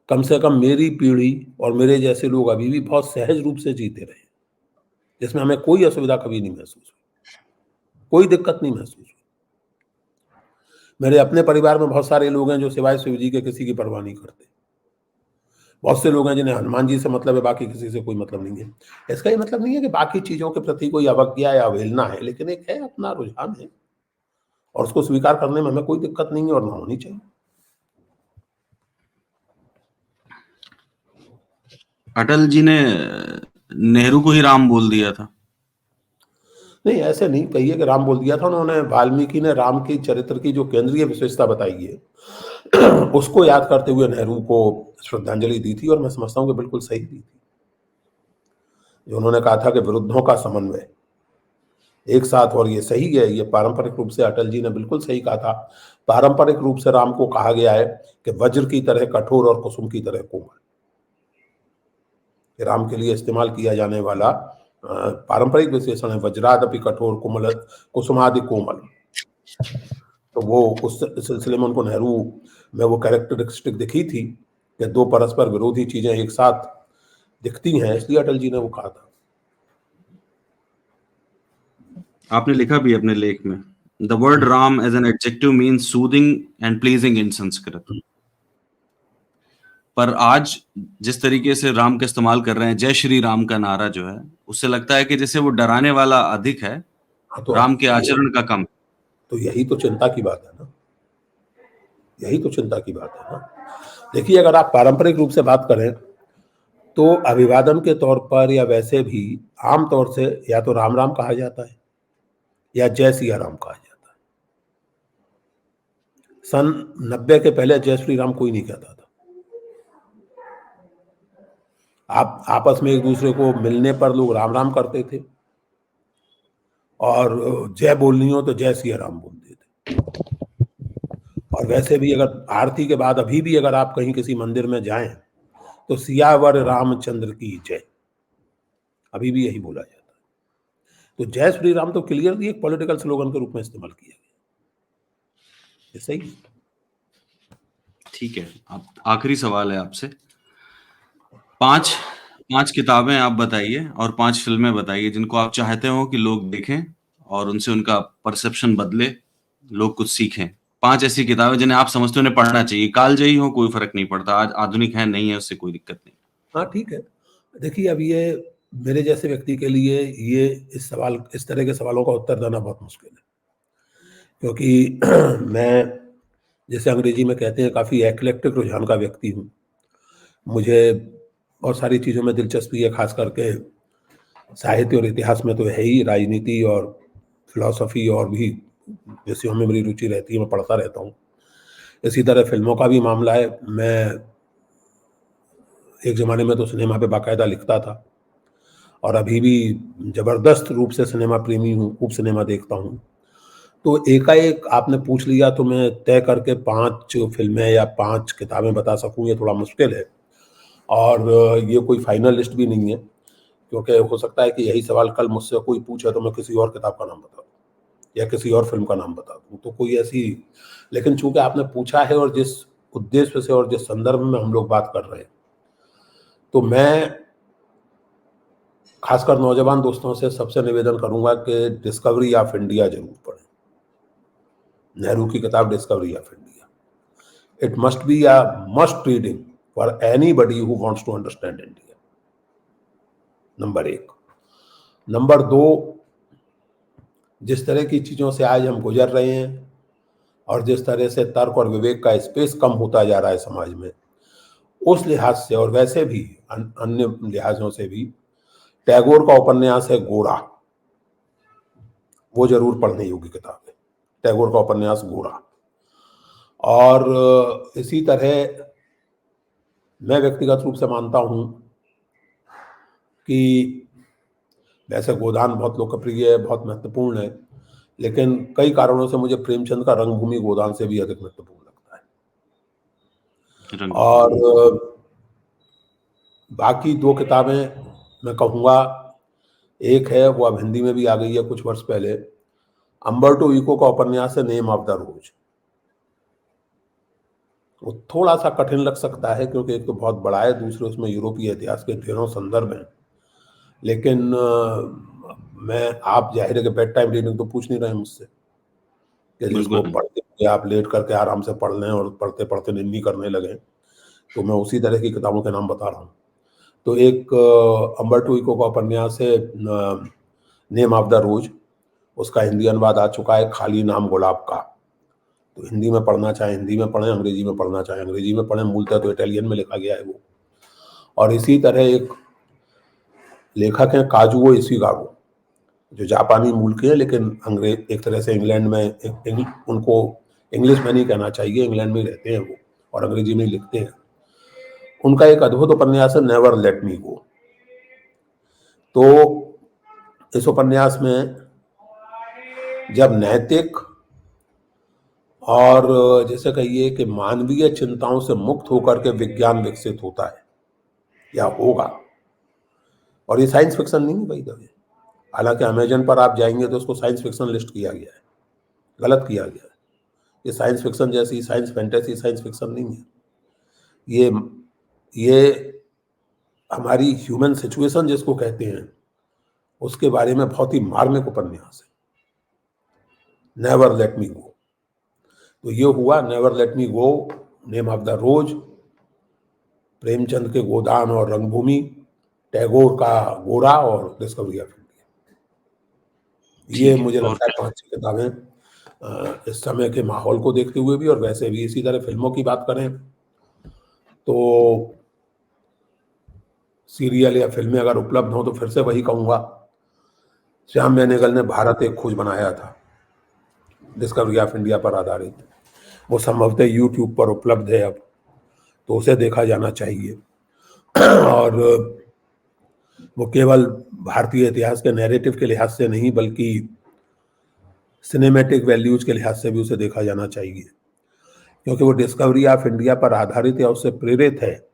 कम से कम मेरी पीढ़ी और मेरे जैसे लोग अभी भी बहुत सहज रूप से जीते रहे, जिसमें हमें कोई असुविधा कभी नहीं महसूस हुई, कोई दिक्कत नहीं महसूस हुई। मेरे अपने परिवार में बहुत सारे लोग हैं जो सिवाय शिव जी के किसी की परवाह नहीं करते। बहुत से लोग हैं जिन्हें हनुमान जी से मतलब है, बाकी किसी से कोई मतलब नहीं है। इसका ये मतलब नहीं है कि बाकी चीजों के प्रति कोई अवज्ञा या अवहेलना है, लेकिन एक है, अपना रुझान है, और उसको स्वीकार करने में हमें कोई दिक्कत नहीं है और ना होनी चाहिए। अटल जी ने नेहरू को ही राम बोल दिया था? नहीं, ऐसे नहीं कहिए कि राम बोल दिया था। उन्होंने, वाल्मीकि ने राम की चरित्र की जो केंद्रीय विशेषता बताई है उसको याद करते हुए नेहरू को श्रद्धांजलि दी थी, और मैं समझता हूँ कि बिल्कुल सही दी थी। जो उन्होंने कहा था कि विरुद्धों का समन्वय एक साथ, और ये सही है, ये पारंपरिक रूप से अटल जी ने बिल्कुल सही कहा था। पारंपरिक रूप से राम को कहा गया है कि वज्र की तरह कठोर और कुसुम की तरह कोमल। राम के लिए इस्तेमाल किया जाने वाला पारंपरिक विशेषण है वज्रादपि कठोर कुमल कुसुमादि कोमल। तो वो उस सिलसिले में उनको नेहरू में वो कैरेक्टरिस्टिक दिखी थी कि दो परस्पर विरोधी चीजें एक साथ दिखती हैं, इसलिए अटल जी ने वो कहा था। आपने लिखा भी है अपने लेख में, the word Ram as an adjective means soothing and pleasing in Sanskrit. पर आज जिस तरीके से राम का इस्तेमाल कर रहे हैं, जय श्री राम का नारा जो है, उससे लगता है कि जैसे वो डराने वाला अधिक है, हाँ, तो राम के आचरण का कम। तो यही तो चिंता की बात है ना, यही तो चिंता की बात है ना। देखिए, अगर आप पारंपरिक रूप से बात करें तो अभिवादन के तौर पर या वैसे भी आम तौर से या तो राम राम कहा जाता है या जय सिया राम कहा जाता है। सन 90 के पहले जय श्री राम कोई नहीं कहता था। आप आपस में एक दूसरे को मिलने पर लोग राम राम करते थे, और जय बोलनी हो तो जय सिया राम बोल देते। और वैसे भी अगर आरती के बाद अभी भी अगर आप कहीं किसी मंदिर में जाएं तो सियावर रामचंद्र की जय, अभी भी यही बोला जाता है। तो जय श्री राम तो क्लियरली एक पॉलिटिकल स्लोगन के रूप में इस्तेमाल किया गया, ये सही है। ठीक है, अब आखिरी सवाल है आपसे। 5 5 किताबें आप बताइए और 5 फ़िल्में बताइए जिनको आप चाहते हो कि लोग देखें और उनसे उनका परसेप्शन बदले, लोग कुछ सीखें। 5 ऐसी किताबें जिन्हें आप समझते हो उन्हें पढ़ना चाहिए, कालजयी हो कोई फ़र्क नहीं पड़ता, आज आधुनिक है, नहीं है, उससे कोई दिक्कत नहीं। हाँ, ठीक है। देखिए, अब ये मेरे जैसे व्यक्ति के लिए ये इस तरह के सवालों का उत्तर देना बहुत मुश्किल है। क्योंकि मैं, जैसे अंग्रेजी में कहते हैं, काफ़ी एक्लेक्टिक रुझान का व्यक्ति हूँ। मुझे बहुत सारी चीज़ों में दिलचस्पी है, ख़ास करके साहित्य और इतिहास में तो है ही, राजनीति और फ़िलॉसफ़ी और भी विषयों में मेरी रुचि रहती है, मैं पढ़ता रहता हूँ। इसी तरह फ़िल्मों का भी मामला है। मैं एक ज़माने में तो सिनेमा पे बाकायदा लिखता था और अभी भी ज़बरदस्त रूप से सिनेमा प्रेमी हूँ, खूब सिनेमा देखता हूँ। तो एकाएक आपने पूछ लिया तो मैं तय करके 5 फ़िल्में या 5 किताबें बता सकूँ, ये थोड़ा मुश्किल है। और ये कोई फ़ाइनल लिस्ट भी नहीं है, क्योंकि हो सकता है कि यही सवाल कल मुझसे कोई पूछे तो मैं किसी और किताब का नाम बता दूँ या किसी और फ़िल्म का नाम बता दूँ। तो कोई ऐसी, लेकिन चूँकि आपने पूछा है और जिस उद्देश्य से और जिस संदर्भ में हम लोग बात कर रहे हैं, तो मैं खासकर नौजवान दोस्तों से सबसे निवेदन करूँगा कि डिस्कवरी ऑफ इंडिया ज़रूर पढ़ें। नेहरू की किताब Discovery of India. It must be a must reading for anybody who wants to understand India, number 1। Number 2, जिस तरह की चीज़ों से आज हम गुजर रहे हैं और जिस तरह से तर्क और विवेक का स्पेस कम होता जा रहा है समाज में, उस लिहाज से और वैसे भी अन्य लिहाजों से भी टैगोर का उपन्यास है गोरा, वो ज़रूर पढ़ने योग्य किताब है, टैगोर का उपन्यास गोरा। और इसी तरह मैं व्यक्तिगत रूप से मानता हूँ कि वैसे गोदान बहुत लोकप्रिय है, बहुत महत्वपूर्ण है, लेकिन कई कारणों से मुझे प्रेमचंद का रंगभूमि गोदान से भी अधिक महत्वपूर्ण लगता है। रंग और बाकी 2 किताबें मैं कहूँगा, एक है वो अब हिंदी में भी आ गई है कुछ वर्ष पहले, अम्बर्टो इको का उपन्यास है नेम ऑफ द रोज। वो थोड़ा सा कठिन लग सकता है क्योंकि एक तो बहुत बड़ा है, दूसरे उसमें यूरोपीय इतिहास के ढेरों संदर्भ हैं, लेकिन मैं, आप जाहिर है कि बेड टाइम रीडिंग तो पूछ नहीं रहे मुझसे कि जिसको बिल्कुल नहीं। पढ़ते हुए आप लेट करके आराम से पढ़ लें और पढ़ते पढ़ते निन्नी करने लगें, तो मैं उसी तरह की किताबों के नाम बता रहा हूँ। तो एक अम्बर्टो इको का उपन्यास है नेम ऑफ द रोज, उसका हिंदी अनुवाद आ चुका है खाली नाम गुलाब का। तो हिंदी में पढ़ना चाहे हिंदी में पढ़ें, अंग्रेजी में पढ़ना चाहे अंग्रेजी में पढ़ें, मूलतः तो इटालियन में लिखा गया है वो। और इसी तरह एक लेखक हैं काजुओ इशिगारो, जो जापानी मूल के हैं लेकिन अंग्रेज, एक तरह से इंग्लैंड में उनको इंग्लिश में नहीं कहना चाहिए, इंग्लैंड में ही रहते हैं वो और अंग्रेजी में ही लिखते हैं। उनका एक अद्भुत उपन्यास है नेवर लेट मी गो। तो इस उपन्यास में जब नैतिक और जैसे कहिए कि मानवीय चिंताओं से मुक्त होकर के विज्ञान विकसित होता है या होगा, और ये साइंस फिक्शन नहीं है भाई दबे, हालांकि अमेजन पर आप जाएंगे तो उसको साइंस फिक्शन लिस्ट किया गया है, गलत किया गया है। ये साइंस फिक्शन जैसी साइंस फैंटेसी साइंस फिक्शन नहीं है, ये हमारी ह्यूमन सिचुएशन जिसको कहते हैं उसके बारे में बहुत ही मार्मिक उपन्यास है नेवर लेट मी गो। तो ये हुआ never let me go, name of the rose, Premchand के गोदान और रंगभूमि, टैगोर का गोरा और डिस्कवरी ऑफ इंडिया। ये ठीक है मुझे और लगता है 5 किताबें इस समय के माहौल को देखते हुए भी और वैसे भी। इसी तरह फिल्मों की बात करें तो सीरियल या फिल्में अगर उपलब्ध हों तो फिर से वही कहूँगा, श्याम बेनेगल ने भारत एक खोज बनाया था डिस्कवरी ऑफ इंडिया पर आधारित, वो संभवतः यूट्यूब पर उपलब्ध है अब, तो उसे देखा जाना चाहिए। और वो केवल भारतीय इतिहास के नैरेटिव के लिहाज से नहीं बल्कि सिनेमैटिक वैल्यूज के लिहाज से भी उसे देखा जाना चाहिए, क्योंकि वो डिस्कवरी ऑफ इंडिया पर आधारित या उससे प्रेरित है,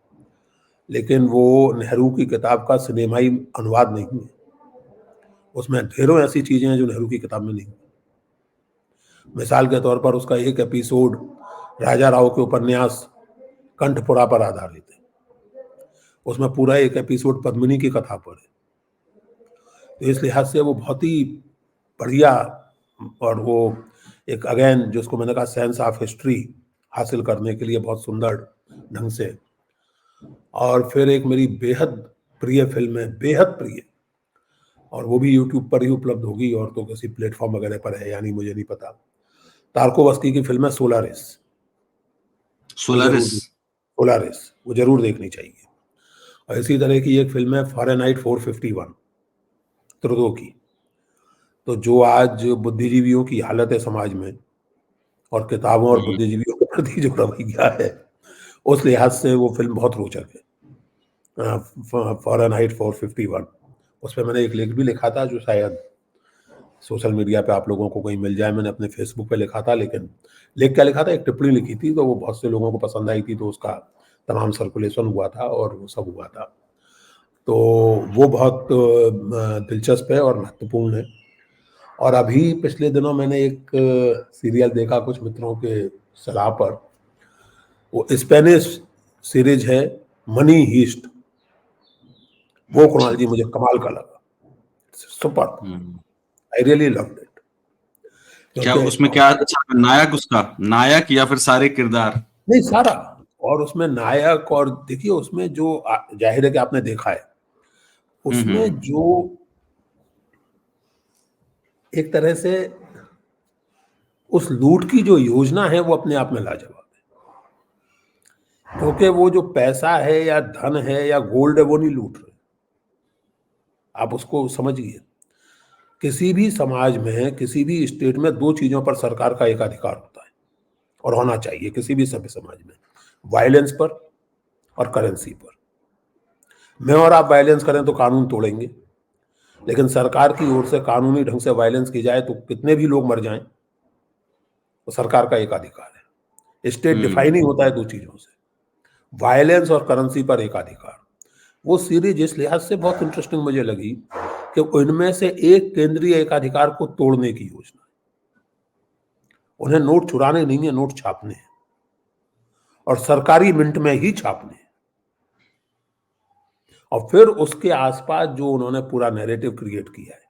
लेकिन वो नेहरू की किताब का सिनेमाई अनुवाद नहीं है। उसमें ढेरों ऐसी चीजें हैं जो नेहरू की किताब में नहीं। मिसाल के तौर पर उसका एक एपिसोड राजा राव के उपन्यास कंठपुरा पर आधारित है, उसमें पूरा एक एपिसोड पद्मिनी की कथा पर है। तो इस लिहाज से वो बहुत ही बढ़िया, और वो एक अगेन जिसको मैंने कहा सेंस ऑफ हिस्ट्री हासिल करने के लिए बहुत सुंदर ढंग से। और फिर एक मेरी बेहद प्रिय फिल्म है, बेहद प्रिय, और वो भी यूट्यूब पर ही उपलब्ध होगी और तो किसी प्लेटफॉर्म वगैरह पर है या नहीं मुझे नहीं पता। तारकोवस्की की फिल्म है सोलारिस। सोलारिस। सोलारिस वो जरूर देखनी चाहिए। और इसी तरह की एक फिल्म है फ़ारेनहाइट 451 त्रुदो की। तो जो आज बुद्धिजीवियों की हालत है समाज में, और किताबों और बुद्धिजीवियों के प्रति जो रवैया है, उस लिहाज से वो फिल्म बहुत रोचक है। फ़ारेनहाइट 451, उस पर मैंने एक लेख भी लिखा था जो शायद सोशल मीडिया पे आप लोगों को कहीं मिल जाए। मैंने अपने फेसबुक पे लिखा था, लेकिन लेख क्या लिखा था, एक टिप्पणी लिखी थी, तो वो बहुत से लोगों को पसंद आई थी, तो उसका तमाम सर्कुलेशन हुआ था और वो सब हुआ था। तो वो बहुत दिलचस्प है और महत्वपूर्ण है। और अभी पिछले दिनों मैंने एक सीरियल देखा कुछ मित्रों के सलाह पर, वो स्पेनिश सीरीज है मनी हीस्ट। वो कुणाल जी मुझे कमाल का लगा, super, I really loved it. क्या उसमें क्या अच्छा, नायक उसका नायक या फिर सारे किरदार? नहीं, सारा। और उसमें नायक, और देखिए उसमें जो जाहिर है कि आपने देखा है, उसमें जो एक तरह से उस लूट की जो योजना है वो अपने आप में लाजवाब है। क्योंकि वो जो पैसा है या धन है या गोल्ड है वो नहीं लूट रहे, आप उसको समझिए। किसी भी समाज में, किसी भी स्टेट में दो चीजों पर सरकार का एक अधिकार होता है और होना चाहिए किसी भी सभ्य समाज में, वायलेंस पर और करेंसी पर। मैं और आप वायलेंस करें तो कानून तोड़ेंगे, लेकिन सरकार की ओर से कानूनी ढंग से वायलेंस की जाए तो कितने भी लोग मर जाएं, तो सरकार का एक अधिकार है। स्टेट डिफाइन ही होता है दो चीजों से, वायलेंस और करेंसी पर एक अधिकार। वो सीरीज इस लिहाज से बहुत इंटरेस्टिंग मुझे लगी कि उनमें से एक केंद्रीय एकाधिकार को तोड़ने की योजना है। उन्हें नोट चुराने नहीं है, नोट छापने हैं, और सरकारी मिंट में ही छापने हैं। और फिर उसके आसपास जो उन्होंने पूरा नैरेटिव क्रिएट किया है,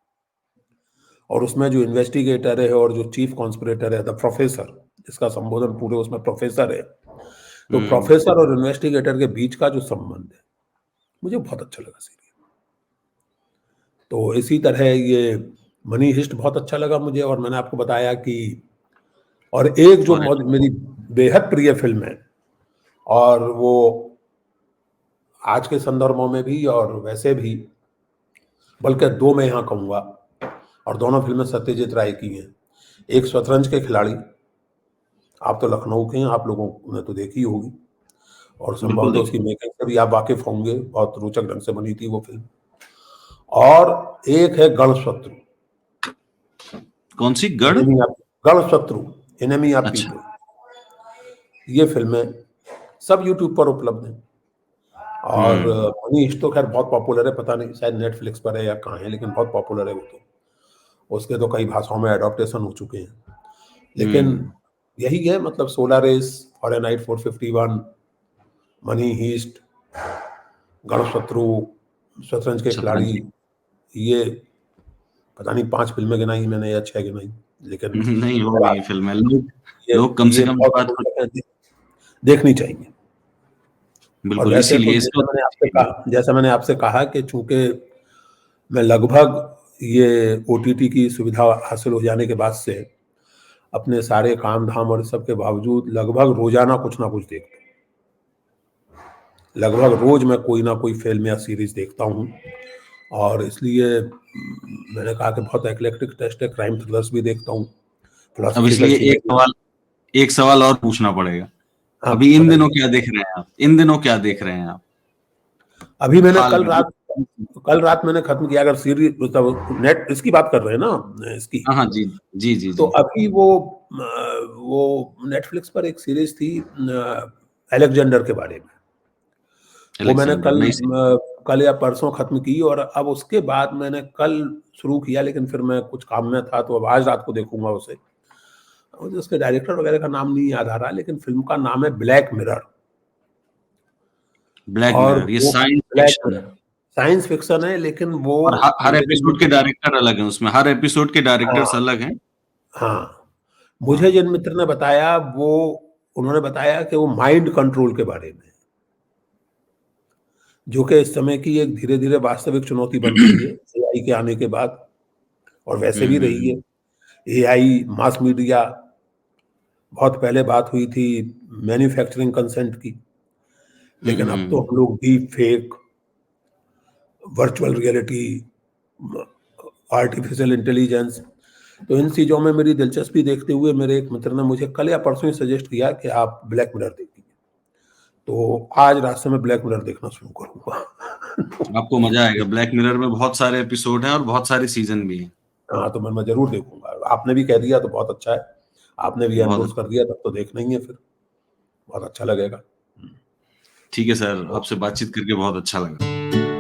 और उसमें जो इन्वेस्टिगेटर है और जो चीफ कॉन्स्पिरेटर है, द प्रोफेसर, जिसका संबोधन पूरे उसमें प्रोफेसर है, तो प्रोफेसर और इन्वेस्टिगेटर के बीच का जो संबंध है मुझे बहुत अच्छा लगा सीरियल। तो इसी तरह ये मनी हिस्ट बहुत अच्छा लगा मुझे। और मैंने आपको बताया कि, और एक जो मेरी बेहद प्रिय फिल्म है, और वो आज के संदर्भों में भी और वैसे भी, बल्कि दो मैं यहाँ कहूँगा, और दोनों फिल्में सत्यजीत राय की हैं। एक शतरंज के खिलाड़ी, आप तो लखनऊ के हैं, आप लोगों ने तो देखी होगी, और संभवतः उसकी मेकिंग से भी आप वाकिफ होंगे, बहुत रोचक ढंग से बनी थी वो फिल्म। और एक है गणशत्रु। कौन सी? गणशत्रु, एनिमी ऑफ पीपल। ये फिल्में सब यूट्यूब पर उपलब्ध हैं। और मनी हिस्ट तो खैर बहुत पॉपुलर है, पता नहीं शायद नेटफ्लिक्स पर है या कहाँ है, लेकिन बहुत पॉपुलर है वो तो। उसके तो कई भाषाओं में एडॉप्टेशन हो चुके हैं। लेकिन यही है, मतलब सोलारिस, फ़ारेनहाइट 451, मनी हीस्ट, गणशत्रु, शतरंज के खिलाड़ी, ये पता नहीं 5 फिल्में गिनाई मैंने या 6 गिनाई, लेकिन नहीं हो गई फिल्में। लोग कम से कम देखनी चाहिए। और बिल्कुल, वैसे तो इसीलिए जैसा मैंने आपसे कहा कि चूंकि मैं लगभग ये ओटीटी की सुविधा हासिल हो जाने के बाद से अपने सारे काम धाम और सब के बावजूद लगभग रोजाना कुछ ना कुछ देखता हूँ। लगभग रोज मैं कोई ना कोई फिल्म या सीरीज देखता हूँ। और इसलिए मैंने कहा कि बहुत एक्लेक्टिक टेस्ट है, क्राइम थ्रिलर्स भी देखता हूँ। अब इसलिए एक सवाल और पूछना पड़ेगा। अभी इन दिनों क्या देख रहे हैं आप? इन दिनों क्या देख रहे हैं आप? अभी मैंने कल रात कल रात मैंने खत्म किया। अगर सीरीज मतलब नेट इसकी बात कर रहे हैं ना इसकी, हाँ, हाँ, जी, जी, जी, तो जी। अभी वो नेटफ्लिक्स पर एक सीरीज थी अलेक्जेंडर के बारे में। वो मैंने अलेक्जेंडर नई सी कल या परसों खत्म की, और अब उसके बाद मैंने कल शुरू किया, लेकिन फिर मैं कुछ काम में था, तो अब आज रात को देखूंगा उसे। मुझे उसके डायरेक्टर वगैरह का नाम नहीं याद आ रहा, लेकिन फिल्म का नाम है ब्लैक मिरर। ब्लैक और मिरर, ये वो साइंस ब्लैक फिक्शन है। मिरर साइंस फिक्शन है, लेकिन वो और हर मुझे जो एपिसोड के डायरेक्टर अलग हैं उसमें, हर एपिसोड के डायरेक्टर्स हाँ, अलग हैं। हाँ। हाँ, मुझे जिन मित्र ने बताया, वो उन्होंने बताया कि वो माइंड कंट्रोल के बारे में, जो कि इस समय की एक धीरे-धीरे वास्तविक चुनौती बन रही है, एआई के आने के बाद, और वैसे हुँ, भी हुँ, रही हुँ। है। एआई, मास मीडिया, बहुत पहले बात हुई थी मैन्युफैक्चरिंग कंसेंट की, हुँ, लेकिन अब तो हुँ। हम लोग deep fake, virtual reality, artificial intelligence, तो इन चीज़ों में मेरी दिलचस्पी देखते हुए मेरे एक मित्र ने मुझे कल या परसों ही सजेस्ट किया कि आप ब्लैक मिरर देखिए। तो आज रात से मैं ब्लैक मिरर देखना शुरू करूँगा। आपको मज़ा आएगा, ब्लैक मिरर में बहुत सारे एपिसोड हैं और बहुत सारे सीज़न भी हैं। हाँ, तो मैं ज़रूर देखूँगा। आपने भी कह दिया तो बहुत अच्छा है। आपने भी बहुत एंडोर्स कर दिया, तब तो देखना ही है फिर। बहुत अच्छा लगेगा। ठीक है सर, आपसे ओके। बातचीत करके बहुत अच्छा लगा।